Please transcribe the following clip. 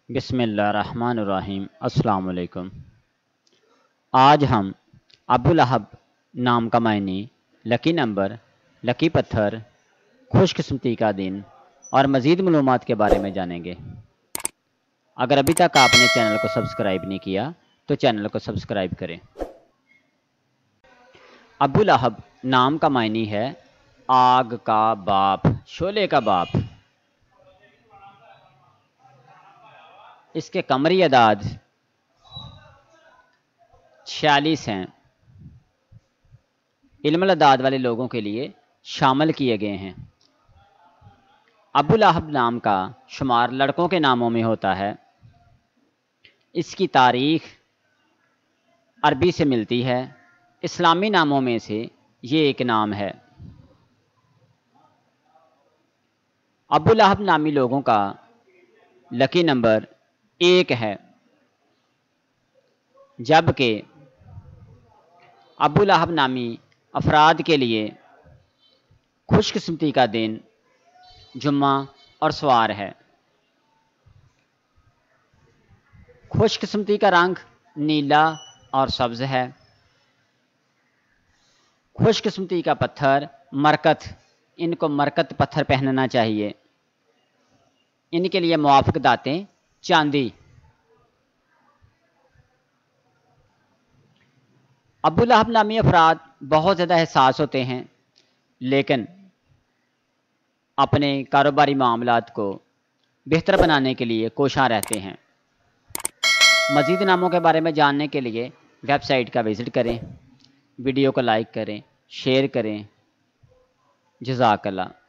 بسم اللہ الرحمن الرحیم۔ السلام علیکم۔ آج ہم ابولہب نام کا معنی، لکی نمبر، لکی پتھر، خوش قسمتی کا دن اور مزید معلومات کے بارے میں جانیں گے۔ اگر ابھی تک آپ نے چینل کو سبسکرائب نہیں کیا تو چینل کو سبسکرائب کریں۔ ابولہب نام کا معنی ہے آگ کا باپ، شعلے کا باپ۔ اس کے قمری اعداد 46 ہیں۔ علم الاعداد والے لوگوں کے لیے شامل کیے گئے ہیں۔ ابولہب نام کا شمار لڑکوں کے ناموں میں ہوتا ہے۔ اس کی تاریخ عربی سے ملتی ہے۔ اسلامی ناموں میں سے یہ ایک نام ہے۔ ابولہب نامی لوگوں کا لکی نمبر 1 ہے، جبکہ ابولہب نامی افراد کے لیے خوش قسمتی کا دن جمعہ اور سوار ہے۔ خوش قسمتی کا رنگ نیلا اور سبز ہے۔ خوش قسمتی کا پتھر مرکت، ان کو مرکت پتھر پہننا چاہیے۔ ان کے لیے موافق دھاتیں چاندی۔ ابولہب نامی افراد بہت زیادہ حساس ہوتے ہیں، لیکن اپنے کاروباری معاملات کو بہتر بنانے کے لیے کوشاں رہتے ہیں۔ مزید ناموں کے بارے میں جاننے کے لیے ویب سائٹ کا وزٹ کریں، ویڈیو کو لائک کریں، شیئر کریں۔ جزاک اللہ۔